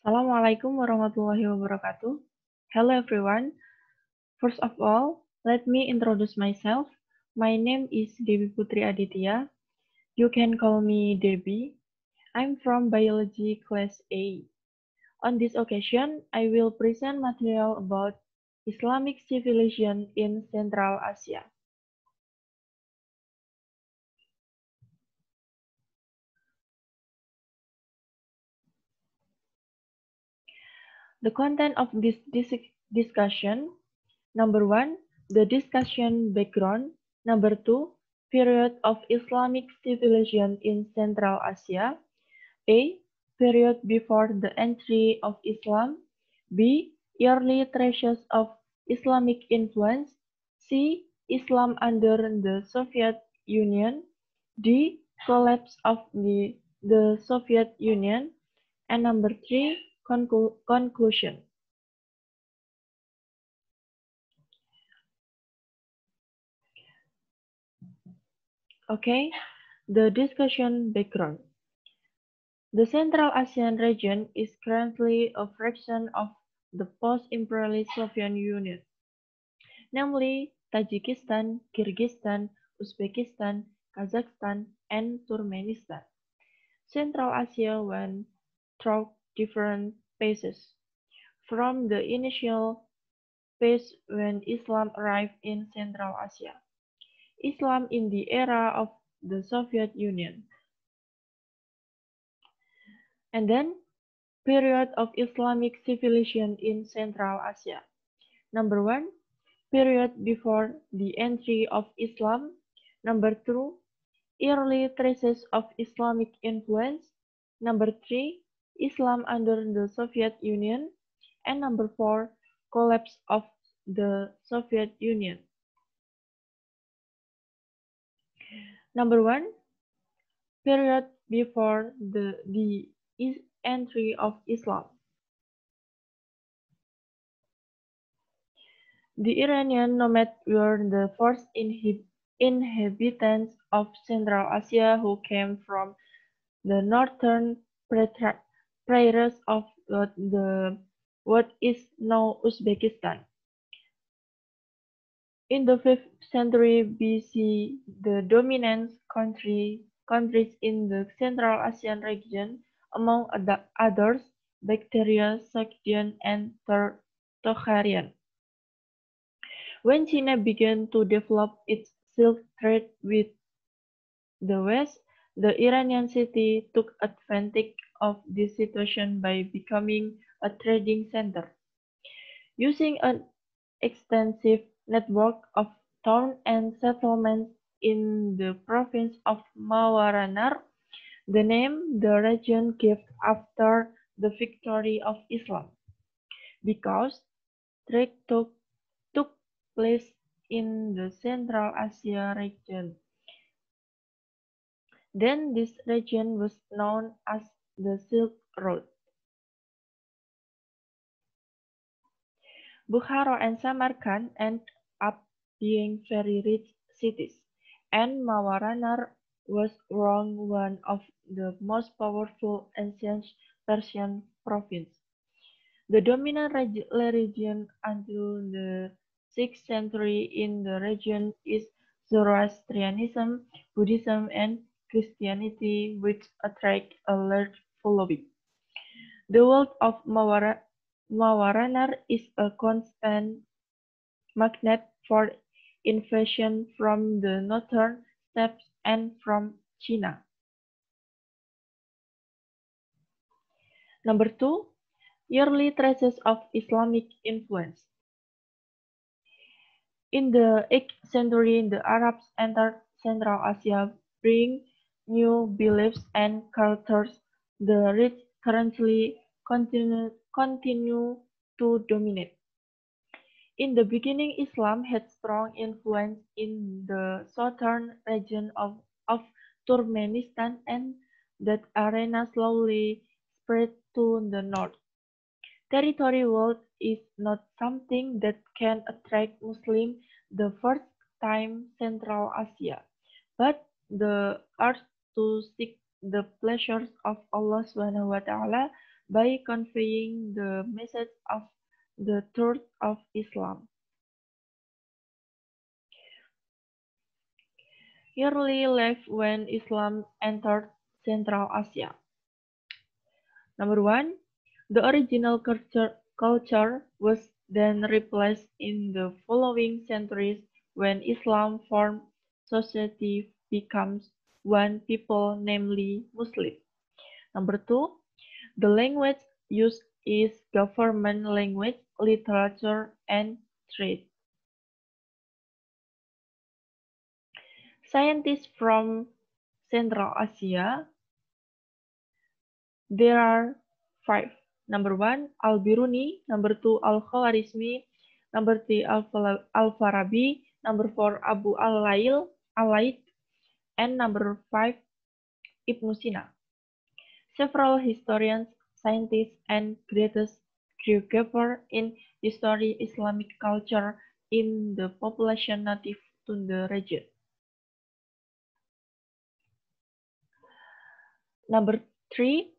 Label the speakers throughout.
Speaker 1: Assalamualaikum warahmatullahi wabarakatuh. Hello everyone. First of all, let me introduce myself. My name is Dewi Putri Aditya. You can call me Debbie. I'm from Biology Class A. On this occasion, I will present material about Islamic civilization in Central Asia. The content of this discussion: number one, the discussion background. Number two, period of Islamic civilization in Central Asia. A. Period before the entry of Islam. B. Early traces of Islamic influence. C. Islam under the Soviet Union. D. Collapse of the Soviet Union. And number three, conclusion. Okay, the discussion background. The Central Asian region is currently a fraction of the post-imperialist Soviet Union, namely Tajikistan, Kyrgyzstan, Uzbekistan, Kazakhstan, and Turkmenistan. Central Asia went through different phases. From the initial phase when Islam arrived in Central Asia, Islam in the era of the Soviet Union, and then period of Islamic civilization in Central Asia. Number one, period before the entry of Islam. Number two, early traces of Islamic influence. Number three, Islam under the Soviet Union. And number four, collapse of the Soviet Union. Number one, period before the entry of Islam. The Iranian nomads were the first inhabitants of Central Asia who came from the northern prairies of what is now Uzbekistan. In the 5th century BC, the dominant countries in the Central Asian region, among others, Bactria, Sogdian, and Tocharian. When China began to develop its silk trade with the West, the Iranian city took advantage of this situation by becoming a trading center. Using an extensive network of towns and settlements in the province of Mawaranar, the name the region gave after the victory of Islam, because trade took place in the Central Asia region. Then this region was known as the Silk Road. Bukhara and Samarkand ended up being very rich cities, and Mawaranar was one of the most powerful ancient Persian provinces. The dominant religion until the 6th century in the region is Zoroastrianism, Buddhism, and Christianity, which attract a large following. The wealth of Mawaranar is a constant magnet for invasion from the northern steppes and from China. Number two, early traces of Islamic influence. In the 8th century, the Arabs entered Central Asia, bringing new beliefs and cultures. The rich currently continue to dominate. In the beginning, Islam had strong influence in the southern region of Turkmenistan, and that area slowly spread to the north. Territory wealth is not something that can attract Muslims the first time Central Asia, but the urge to seek the pleasures of Allah Subhanahu wa Ta'ala by conveying the message of the truth of Islam. Early life when Islam entered Central Asia. Number one, the original culture was then replaced in the following centuries when Islam formed society becomes one people, namely Muslim. Number two, the language used is government language, literature, and trade. Scientists from Central Asia, there are five. Number one, Al-Biruni. Number two, Al-Khawarizmi. Number three, Al-Farabi. Number four, Abu Al-Laid. And number five, Ibn Sina. Several historians, scientists, and greatest geographers in history Islamic culture in the population native to the region. Number three,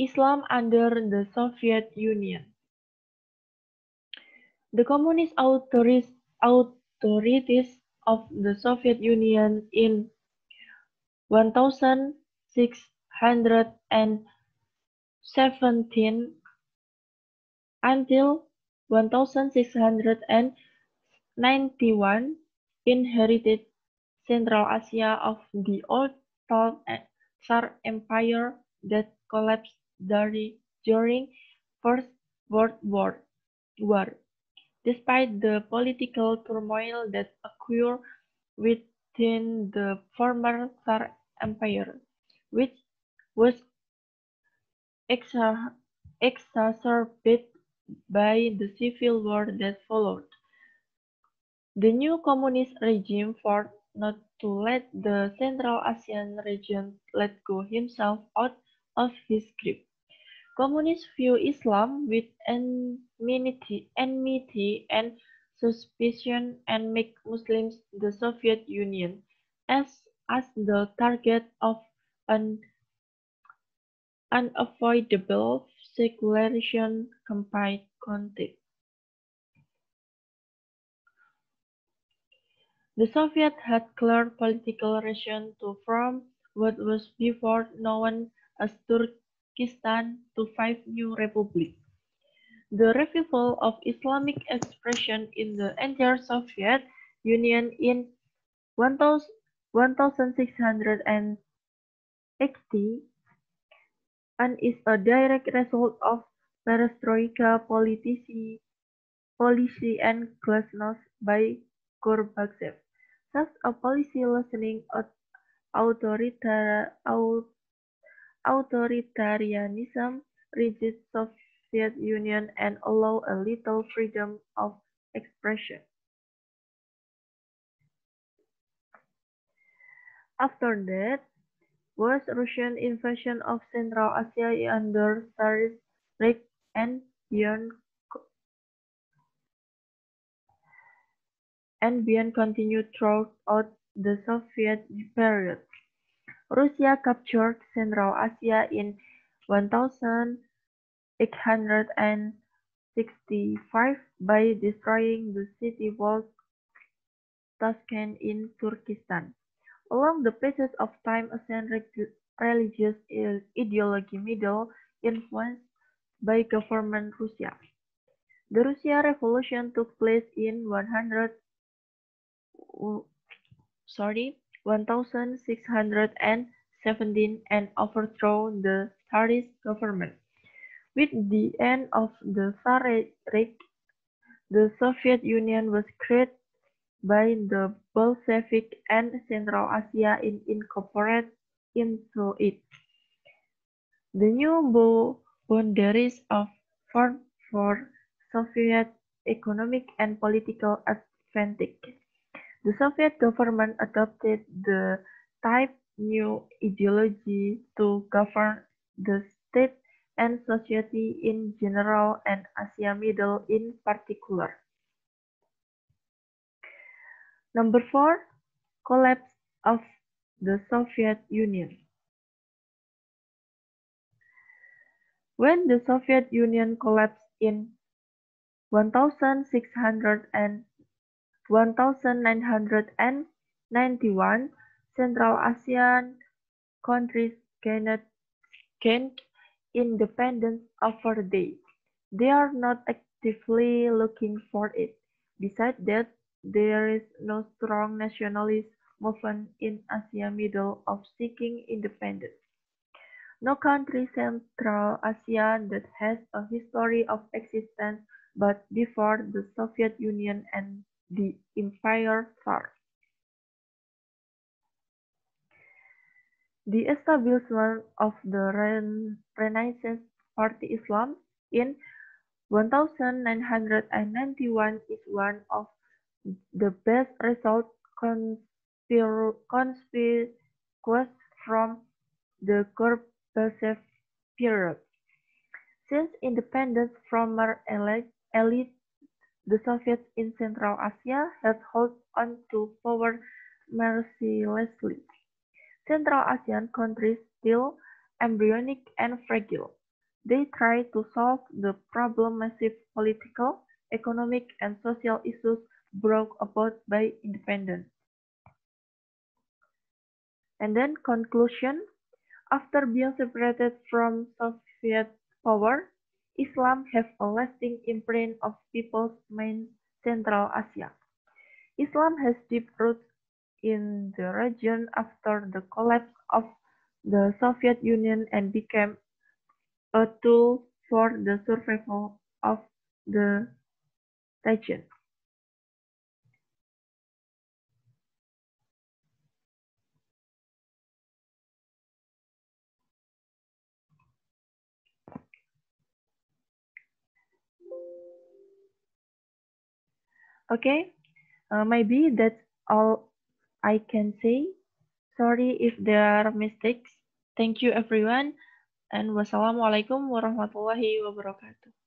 Speaker 1: Islam under the Soviet Union. The communist authorities of the Soviet Union in 1617 until 1691 inherited Central Asia of the old Tsar Empire that collapsed during First World War. Despite the political turmoil that occurred within the former Tsar Empire, which was exacerbated by the civil war that followed, the new communist regime fought not to let the Central Asian region let go himself out of his grip. Communists view Islam with enmity and suspicion and make Muslims the Soviet Union as the target of an unavoidable secularization campaign. The Soviets had clear political reason to form what was before known as Turkestan to 5 new republics. The revival of Islamic expression in the entire Soviet Union in 1680 and is a direct result of perestroika policy and glasnost by Gorbachev. Such a policy lessening authoritarianism, rigid Soviet Union, and allow a little freedom of expression. After that was Russian invasion of Central Asia under Tsarist Reich and beyond continued throughout the Soviet period. Russia captured Central Asia in 1865 by destroying the city walled Tashkent in Turkestan. Along the passage of time, Asian religious ideology middle influenced by government Russia. The Russian Revolution took place in 1617 and overthrew the Tsarist government. With the end of the Tsar Reich, the Soviet Union was created by the Bolshevik and Central Asia incorporated into it. The new boundaries of formed for Soviet economic and political advantage. The Soviet government adopted the type new ideology to govern the state and society in general and Asia Middle in particular. Number 4, collapse of the Soviet Union. When the Soviet Union collapsed in 1600 and 1991, Central Asian countries gained independence overday. They are not actively looking for it. Besides that, there is no strong nationalist movement in Asia Middle of seeking independence. No country Central Asia that has a history of existence but before the Soviet Union and the Empire Tsar. The establishment of the Renaissance Party Islam in 1991 is one of the best results conspicuous from the Gorbachev period. Since independence from elite, the Soviets in Central Asia had held on to power mercilessly. Central Asian countries still embryonic and fragile. They try to solve the problem massive political, economic and social issues brought about by independence. And then conclusion, after being separated from Soviet power, Islam have a lasting imprint of peoples in Central Asia. Islam has deep roots in the region after the collapse of the Soviet Union and became a tool for the survival of the region. Okay, maybe that's all I can say. Sorry if there are mistakes. Thank you everyone and wassalamualaikum warahmatullahi wabarakatuh.